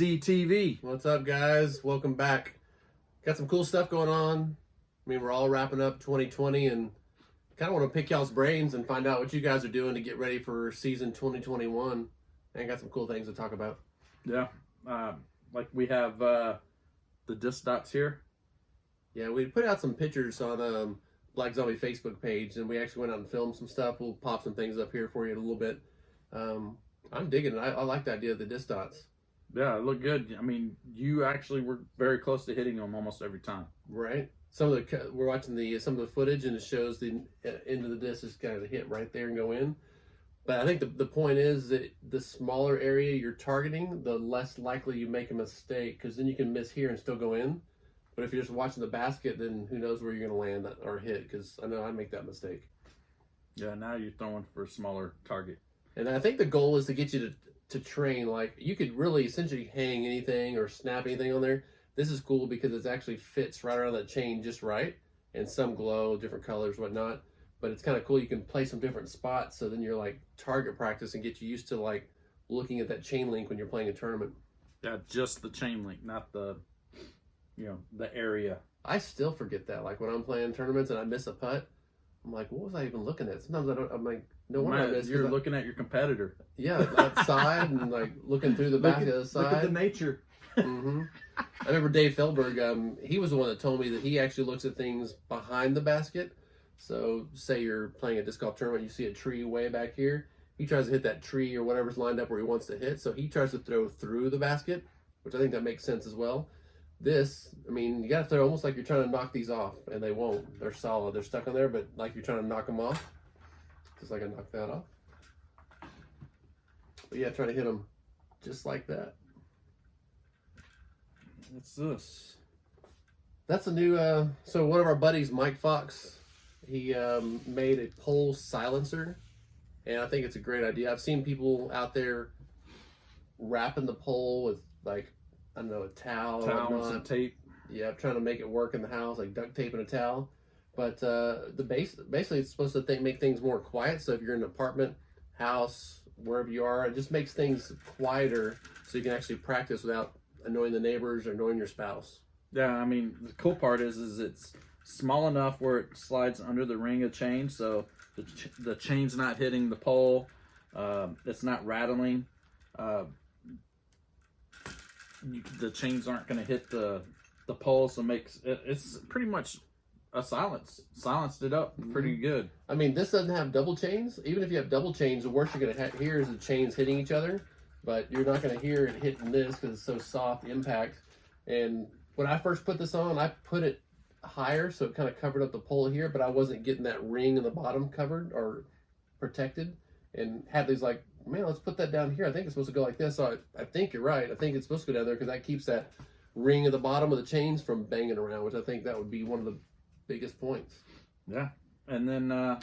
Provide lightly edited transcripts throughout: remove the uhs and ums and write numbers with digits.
DZTV. What's up, guys? Welcome back. Got some cool stuff going on. I mean, we're all wrapping up 2020 and kind of want to pick y'all's brains and find out what you guys are doing to get ready for season 2021. And got some cool things to talk about. Yeah, like we have the DiscDots here. Yeah, we put out some pictures on Black Zombie Facebook page, and we actually went out and filmed some stuff. We'll pop some things up here for you in a little bit. I'm digging it. I like the idea of the DiscDots. Yeah, it looked good. I mean, you actually were very close to hitting them almost every time. Right. We're watching some of the footage, and it shows the end of the disc is kind of hit right there and go in. But I think the point is that the smaller area you're targeting, the less likely you make a mistake, because then you can miss here and still go in. But if you're just watching the basket, then who knows where you're going to land or hit, because I know I make that mistake. Yeah, now you're throwing for a smaller target. And I think the goal is to get you to train. Like, you could really essentially hang anything or snap anything on there. This is cool because it actually fits right around that chain just right, and some glow, different colors, whatnot. But it's kind of cool. You can play some different spots, so then you're like target practice and get you used to like looking at that chain link when you're playing a tournament. Yeah, just the chain link, not the the area. I still forget that. Like when I'm playing tournaments and I miss a putt, I'm like, what was I even looking at? Sometimes I don't. I'm like, no wonder I missed. You're looking at your competitor. Yeah, outside and like looking through the back of the side. Look at the nature. Mm-hmm. I remember Dave Feldberg. He was the one that told me that he actually looks at things behind the basket. So, say you're playing a disc golf tournament, you see a tree way back here. He tries to hit that tree or whatever's lined up where he wants to hit. So he tries to throw through the basket, which I think that makes sense as well. This, I mean, you got to throw almost like you're trying to knock these off, and they won't. They're solid. They're stuck in there, but like you're trying to knock them off. Just like I knocked that off. But yeah, trying to hit them just like that. What's this? That's a new, so one of our buddies, Mike Fox, he made a pole silencer, and I think it's a great idea. I've seen people out there wrapping the pole with, like, I don't know, a towel. Towels and tape. Yeah, trying to make it work in the house, like duct tape and a towel. But basically it's supposed to make things more quiet. So if you're in an apartment, house, wherever you are, it just makes things quieter so you can actually practice without annoying the neighbors or annoying your spouse. Yeah, I mean, the cool part is it's small enough where it slides under the ring of chain, so the chain's not hitting the pole. It's not rattling. The chains aren't going to hit the pole, so it's pretty much a silenced it up pretty good. I mean, this doesn't have double chains. Even if you have double chains, the worst you're going to hear is the chains hitting each other, but you're not going to hear it hitting this because it's so soft, the impact. And when I first put this on, I put it higher so it kind of covered up the pole here, but I wasn't getting that ring in the bottom covered or protected, and had these like, man, let's put that down here. I think it's supposed to go like this. So I think you're right. I think it's supposed to go down there because that keeps that ring at the bottom of the chains from banging around, which I think that would be one of the biggest points. Yeah. And then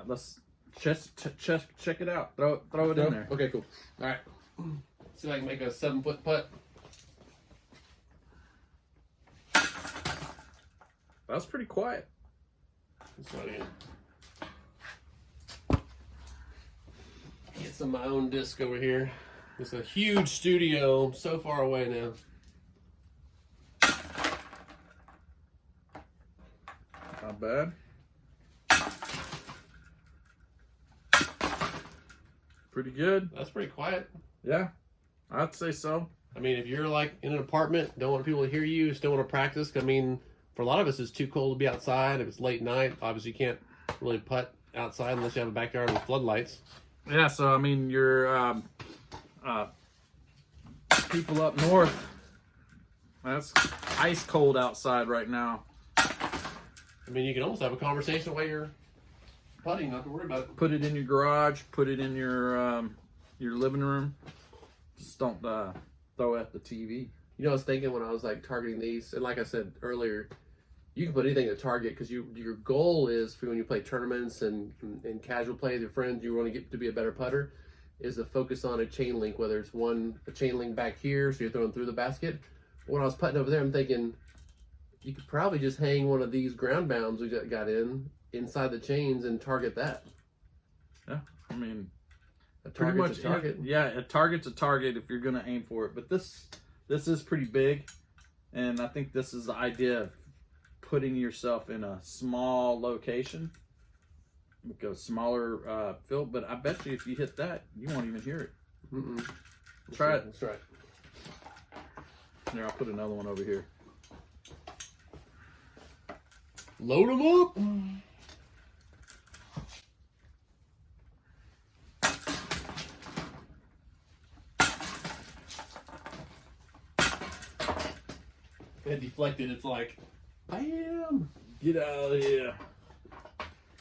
let's check it out. Throw it in there. Okay, cool. All right. See if I can make a 7-foot putt. That's pretty quiet. That's what I get some of my own disc over here. It's a huge studio, so far away now. Not bad. Pretty good. That's pretty quiet. Yeah, I'd say so. I mean, if you're like in an apartment, don't want people to hear you, still want to practice. I mean, for a lot of us, it's too cold to be outside. If it's late night, obviously you can't really putt outside unless you have a backyard with floodlights. Yeah, so I mean, your people up north, that's ice cold outside right now. I mean, you can almost have a conversation while you're putting, not to worry about it. Put it in your garage, put it in your living room. Just don't throw it at the TV. You know, I was thinking when I was like targeting these, and like I said earlier, you can put anything to target because your goal is for when you play tournaments and casual play with your friends, you want to get to be a better putter, is to focus on a chain link, whether it's a chain link back here, so you're throwing through the basket. When I was putting over there, I'm thinking you could probably just hang one of these GroundBounds we got inside the chains and target that. Yeah, I mean, pretty much a target. Yeah, a target's a target if you're gonna aim for it. But this is pretty big, and I think this is the idea of putting yourself in a small location, like a smaller field. But I bet you if you hit that, you won't even hear it. Try it. Let's try it. Here, I'll put another one over here. Load them up. It deflected. It's like, bam! Get out of here.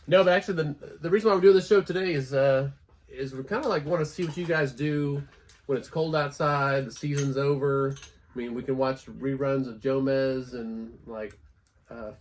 No, but actually, the reason why we're doing this show today is we kind of like want to see what you guys do when it's cold outside, the season's over. I mean, we can watch reruns of Jomez and like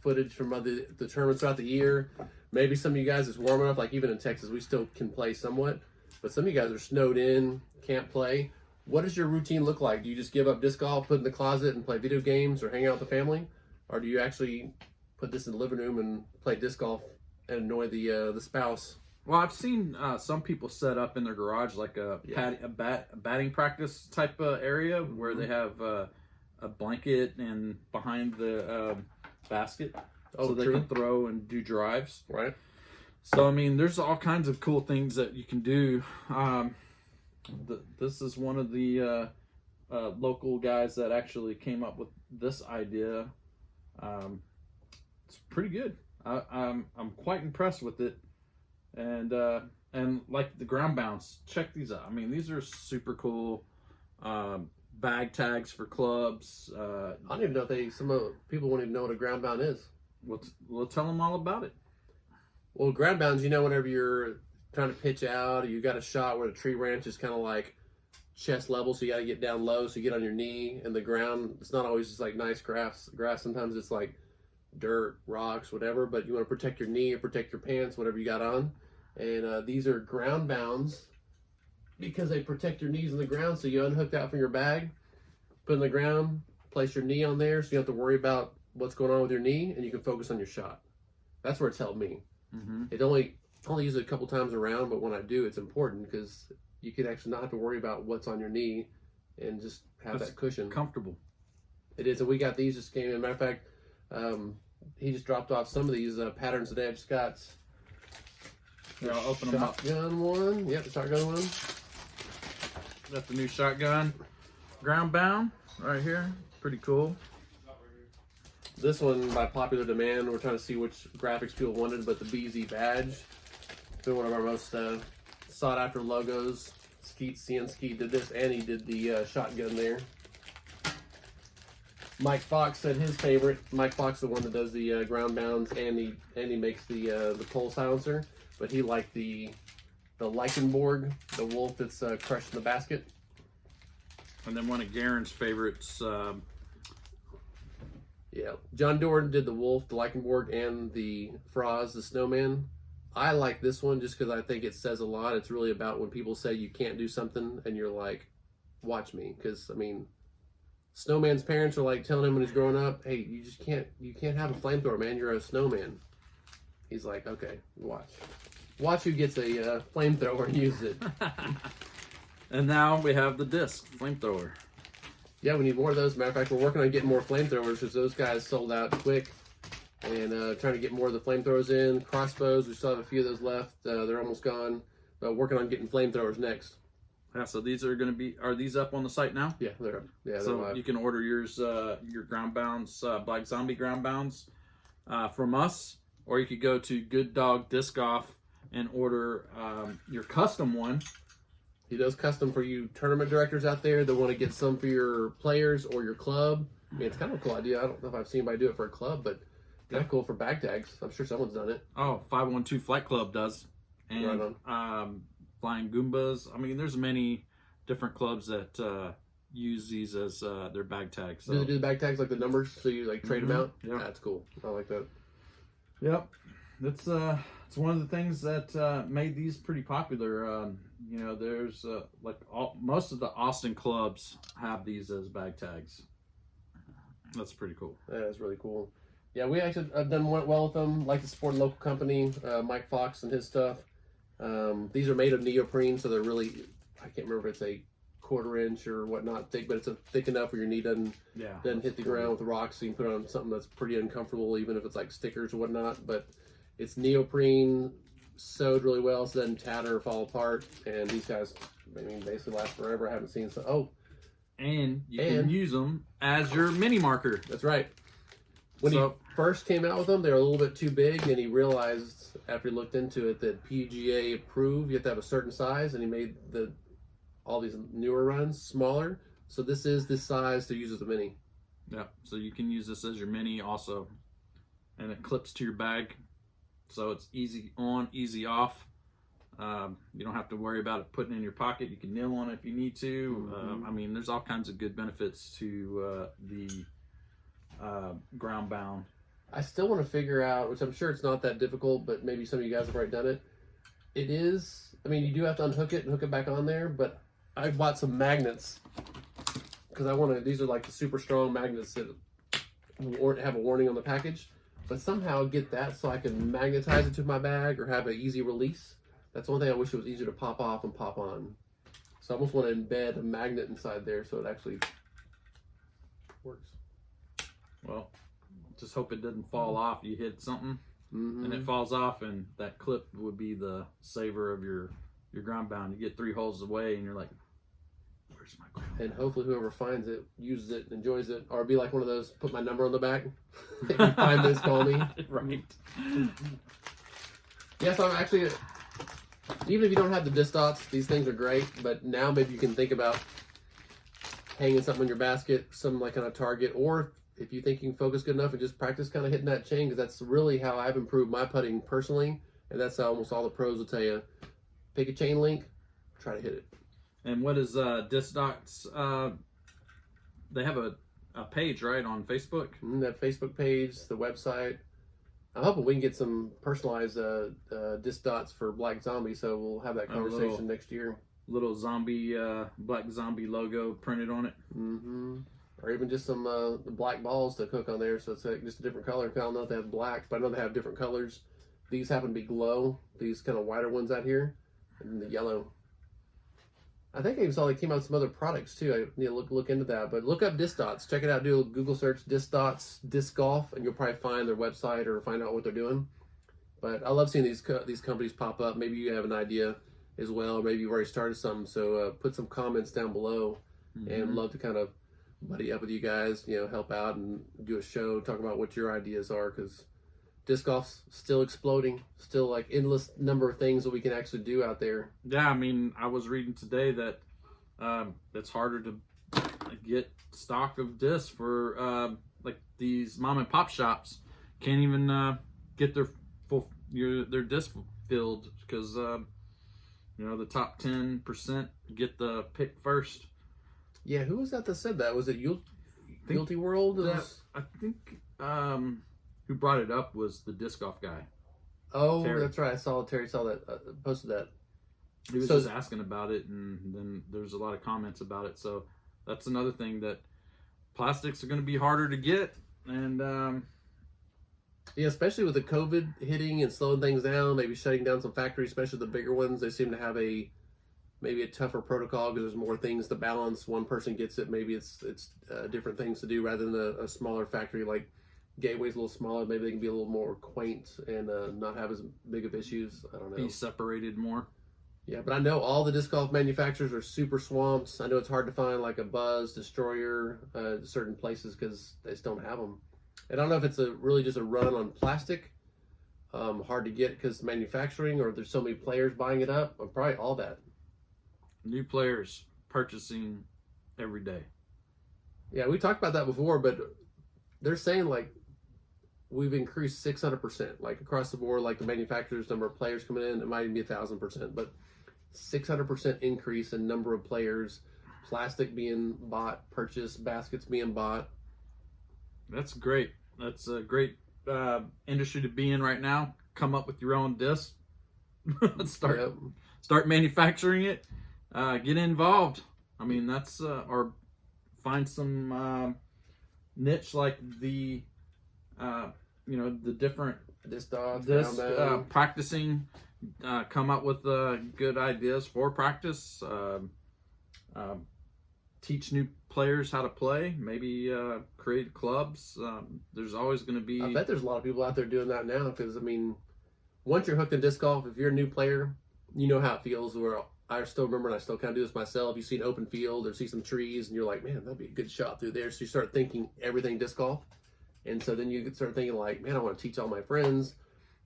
footage from the tournaments throughout the year. Maybe some of you guys, it's warm enough, like even in Texas, we still can play somewhat. But some of you guys are snowed in, can't play. What does your routine look like? Do you just give up disc golf, put it in the closet and play video games or hang out with the family? Or do you actually put this in the living room and play disc golf and annoy the spouse? Well, I've seen some people set up in their garage like a batting practice type area where they have a blanket and behind the basket, so they can throw and do drives. Right. So I mean, there's all kinds of cool things that you can do. This is one of the local guys that actually came up with this idea. It's pretty good. I'm quite impressed with it. And like the GroundBounds, check these out. I mean, these are super cool. Bag tags for clubs. I don't even know if some people won't even know what a ground bound is. We'll tell them all about it. Well, ground bounds, whenever you're trying to pitch out, or you got a shot where the tree branch is kind of like chest level, so you got to get down low, so you get on your knee, and the ground, it's not always just like nice grass. Sometimes it's like dirt, rocks, whatever, but you want to protect your knee or protect your pants, whatever you got on. And these are ground bounds because they protect your knees in the ground, so you unhook that from your bag, put it in the ground, place your knee on there, so you don't have to worry about what's going on with your knee, and you can focus on your shot. That's where it's helped me. It only use it a couple times around, but when I do, it's important because you can actually not have to worry about what's on your knee and just have that cushion. Comfortable. It is, and we got these just came in. Matter of fact, he just dropped off some of these patterns today. I just got. I'll open them up. Shotgun one. Yep, the shotgun one. Got the new shotgun. GroundBound right here. Pretty cool. This one, by popular demand, we're trying to see which graphics people wanted, but the BZ badge. It's been one of our most sought after logos. Skeet did this, and he did the shotgun there. Mike Fox said his favorite. Mike Fox, the one that does the GroundBounds, and he makes the pole silencer. But he liked the Leichenborg, the wolf that's crushed in the basket. And then one of Garen's favorites. Yeah, John Dorn did the wolf, the Leichenborg, and the Froz, the snowman. I like this one just because I think it says a lot. It's really about when people say you can't do something, and you're like, watch me. Because, I mean, Snowman's parents are like telling him when he's growing up, hey, you can't have a flamethrower, man. You're a snowman. He's like, okay, watch. Watch who gets a flamethrower and uses it. And now we have the disc flamethrower. Yeah, we need more of those. Matter of fact, we're working on getting more flamethrowers because those guys sold out quick. And trying to get more of the flamethrowers in. Crossbows, we still have a few of those left. They're almost gone. But working on getting flamethrowers next. Yeah, so these are are these up on the site now? Yeah, they're up. Yeah, so live. You can order yours, your GroundBounds, Black Zombie GroundBounds from us. Or you could go to Good Dog Disc Golf and order your custom one. He does custom for you tournament directors out there that want to get some for your players or your club. I mean, it's kind of a cool idea. I don't know if I've seen anybody do it for a club, but kind of cool for bag tags. I'm sure someone's done it. Oh, 512 Flight Club does. And right Flying Goombas. I mean, there's many different clubs that use these as their bag tags. So. Do they do the bag tags like the numbers so you like trade them out? Yeah, that's cool. I like that. Yep. It's one of the things that made these pretty popular. There's most of the Austin clubs have these as bag tags. That's pretty cool. Yeah, that's really cool. Yeah, we actually have done well with them. Like to support a local company, Mike Fox and his stuff. These are made of neoprene, so they're really, I can't remember if it's a 1/4 inch or whatnot thick, but it's thick enough where your knee doesn't hit the ground with the rocks, so you can put on something that's pretty uncomfortable, even if it's like stickers or whatnot. But it's neoprene, sewed really well, so it doesn't tatter or fall apart. And these guys, I mean, basically last forever. I haven't seen so. Oh, and you can use them as your mini marker. That's right. When he first came out with them, they were a little bit too big, and he realized after he looked into it that PGA approved you have to have a certain size, and he made all these newer runs smaller. So this is the size to use as a mini. Yeah, so you can use this as your mini also, and it clips to your bag, so it's easy on, easy off. You don't have to worry about it putting in your pocket. You can kneel on it if you need to. I mean, there's all kinds of good benefits to the GroundBound. I still want to figure out, which I'm sure it's not that difficult, but maybe some of you guys have already done it. It is, I mean, you do have to unhook it and hook it back on there, but I bought some magnets because I want to, these are like the super strong magnets that have a warning on the package, but somehow get that so I can magnetize it to my bag or have an easy release. That's one thing I wish it was easier to pop off and pop on. So I almost want to embed a magnet inside there so it actually works. Well, just hope it doesn't fall off. You hit something and it falls off, and that clip would be the saver of your GroundBound. You get 3 holes away and you're like, where's my GroundBound? And hopefully whoever finds it uses it and enjoys it, or be like one of those, put my number on the back. If you find this, call me. Right. Yes, I'm actually, even if you don't have the DiscDots, these things are great, but now maybe you can think about hanging something in your basket, something like on a target, or if you think you can focus good enough and just practice kind of hitting that chain, because that's really how I've improved my putting personally, and that's how almost all the pros will tell you. Pick a chain link, try to hit it. And what is DiscDots? They have a page, right, on Facebook? That Facebook page, the website. I'm hoping we can get some personalized DiscDots for Black Zombie, so we'll have that conversation next year. Little zombie, Black Zombie logo printed on it. Or even just some black balls to cook on there, so it's just a different color. I don't know if they have black, but I know they have different colors. These happen to be glow, these kind of whiter ones out here, and the yellow. I think I even saw they came out with some other products too. I need to look into that. But look up DiscDots. Check it out. Do a Google search, DiscDots Disc Golf, and you'll probably find their website or find out what they're doing. But I love seeing these companies pop up. Maybe you have an idea as well. Maybe you've already started something. So put some comments down below, and love to kind of buddy up with you guys. You know, help out and do a show, talk about what your ideas are, because disc golf's still exploding, still like endless number of things that we can actually do out there. Yeah, I mean, I was reading today that it's harder to get stock of discs for like these mom and pop shops can't even get their disc filled because you know, the top 10% get the pick first. Yeah, who was that said that? Was it Guilty World? I think who brought it up was the disc golf guy. Oh, Terry. That's right. I saw Terry saw that posted that. He was just asking about it, and then there's a lot of comments about it. So that's another thing, that plastics are going to be harder to get, and yeah, especially with the COVID hitting and slowing things down, maybe shutting down some factories, especially the bigger ones. They seem to have maybe a tougher protocol because there's more things to balance. One person gets it, maybe it's different things to do rather than a smaller factory. Like Gateway's a little smaller, maybe they can be a little more quaint and not have as big of issues. I don't know. Be separated more. Yeah, but I know all the disc golf manufacturers are super swamped. I know it's hard to find like a Buzz, Destroyer, certain places because they just don't have them. And I don't know if it's really just a run on plastic, hard to get because manufacturing, or there's so many players buying it up, or probably all that. New players purchasing every day. Yeah, we talked about that before, but they're saying like we've increased 600%, like across the board, like the manufacturers' number of players coming in. It might even be 1,000%, but 600% increase in number of players, plastic being bought, purchased, baskets being bought. That's great. That's a great industry to be in right now. Come up with your own disc. Start manufacturing it. Get involved. I mean, that's or find some niche like the the different DiscDots, disc practicing come up with good ideas for practice. Teach new players how to play. Maybe create clubs. There's always going to be. I bet there's a lot of people out there doing that now. Because I mean, once you're hooked in disc golf, if you're a new player, you know how it feels. Where I still remember, and I still kind of do this myself. You see an open field or see some trees, and you're like, man, that'd be a good shot through there. So you start thinking everything disc golf, and so then you start thinking like, man, I want to teach all my friends,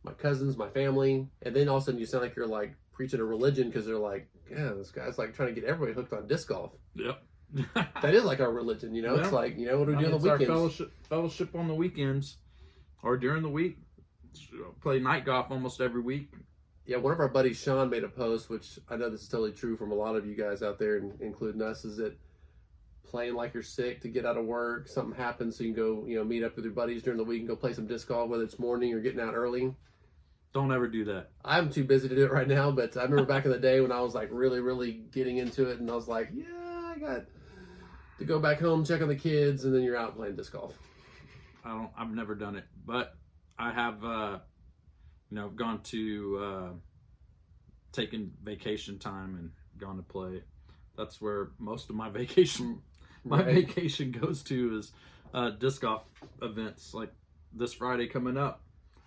my cousins, my family, and then all of a sudden you sound like you're like preaching a religion because they're like, yeah, this guy's like trying to get everybody hooked on disc golf. Yep. That is like our religion, you know. Yeah. It's like, you know, what do we do on the weekends? Our fellowship on the weekends or during the week. Play night golf almost every week. Yeah, one of our buddies, Sean, made a post, which I know this is totally true from a lot of you guys out there, including us, is that playing like you're sick to get out of work, something happens, so you can go, you know, meet up with your buddies during the week and go play some disc golf, whether it's morning or getting out early. Don't ever do that. I'm too busy to do it right now, but I remember back in the day when I was like really, really getting into it, and I was like, yeah, I got to go back home, check on the kids, and then you're out playing disc golf. I've never done it, but I have, gone to taken vacation time and gone to play. That's where most of my vacation, vacation goes to is disc golf events. Like this Friday coming up,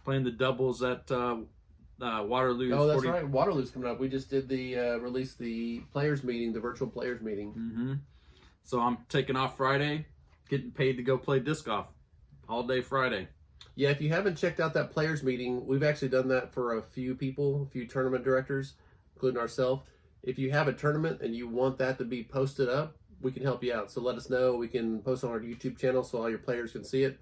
playing the doubles at Waterloo. Oh, that's right. Waterloo's coming up. We just did the release the players meeting, the virtual players meeting. Mm-hmm. So I'm taking off Friday, getting paid to go play disc golf all day Friday. Yeah, if you haven't checked out that players meeting, we've actually done that for a few people, a few tournament directors, including ourselves. If you have a tournament and you want that to be posted up, we can help you out. So let us know. We can post on our YouTube channel so all your players can see it.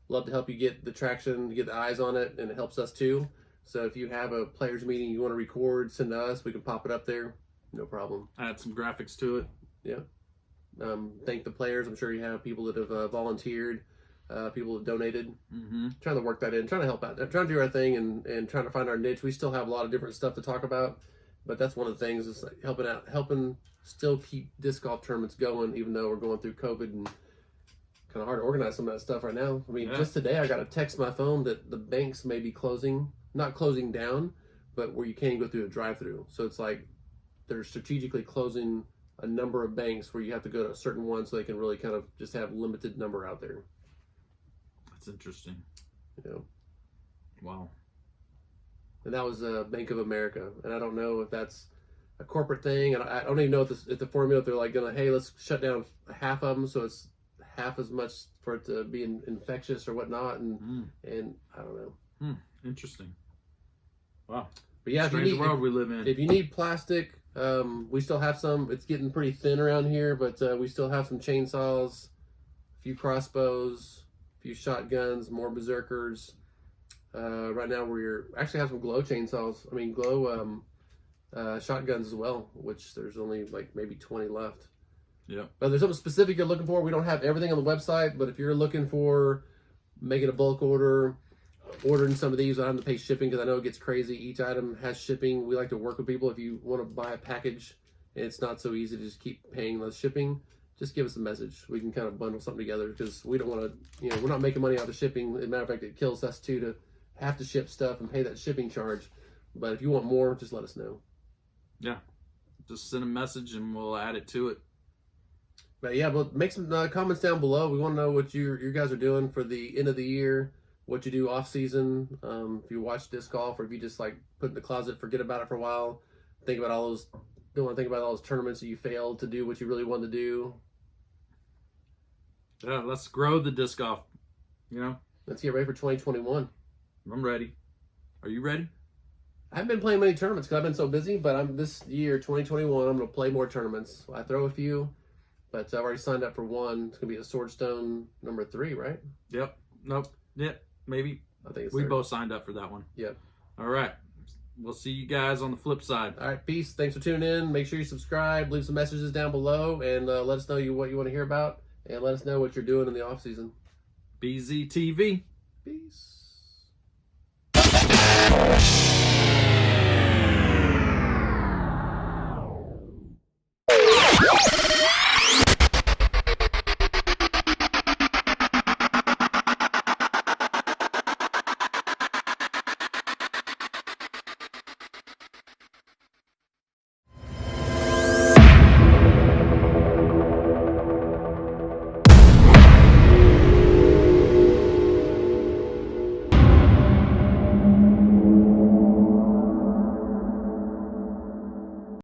Love to help you get the traction, get the eyes on it, and it helps us too. So if you have a players meeting you want to record, send to us. We can pop it up there. No problem. Add some graphics to it. Yeah. Thank the players. I'm sure you have people that have volunteered, people that donated. Mm-hmm. Trying to work that in, trying to help out, trying to do our thing, and trying to find our niche. We still have a lot of different stuff to talk about, but that's one of the things is like helping still keep disc golf tournaments going, even though we're going through COVID and kind of hard to organize some of that stuff right now. I mean, just today I got a text on my phone that the banks may be closing, not closing down, but where you can't go through a drive-through. So it's like they're strategically closing a number of banks where you have to go to a certain one so they can really kind of just have limited number out there. That's interesting. You know. Wow. And that was Bank of America, and I don't know if that's a corporate thing, and I don't even know if the formula, if they're like gonna, hey, let's shut down half of them so it's half as much for it to be infectious or whatnot, and I don't know. Interesting. Wow. But yeah, strange world we live in. If you need plastic, we still have some. It's getting pretty thin around here, but we still have some chainsaws, a few crossbows, a few shotguns, more berserkers. Right now we're actually have some glow chainsaws. I mean glow shotguns as well, which there's only like maybe 20 left. Yeah. But if there's something specific you're looking for, we don't have everything on the website, but if you're looking for making a bulk order, ordering some of these, I have to pay shipping because I know it gets crazy. Each item has shipping. We like to work with people. If you want to buy a package and it's not so easy to just keep paying the shipping, just give us a message. We can kind of bundle something together because we don't want to, we're not making money out of shipping. As a matter of fact, it kills us too to have to ship stuff and pay that shipping charge. But if you want more, just let us know. Yeah. Just send a message and we'll add it to it. But yeah, but make some comments down below. We want to know what you guys are doing for the end of the year, what you do off season. If you watch disc golf, or if you just like put it in the closet, forget about it for a while, think about all those. Don't want to think about all those tournaments that you failed to do what you really wanted to do. Yeah, let's grow the disc golf. Let's get ready for 2021. I'm ready. Are you ready? I haven't been playing many tournaments because I've been so busy. But this year, 2021, I'm going to play more tournaments. I throw a few. But I've already signed up for one. It's going to be the Swordstone number 3, right? Yep. Nope. Yep. Maybe. I think it's we 3. both signed up for that one. Yep. All right. We'll see you guys on the flip side. All right. Peace. Thanks for tuning in. Make sure you subscribe. Leave some messages down below. And let us know what you want to hear about. And let us know what you're doing in the off season. BZTV. Peace.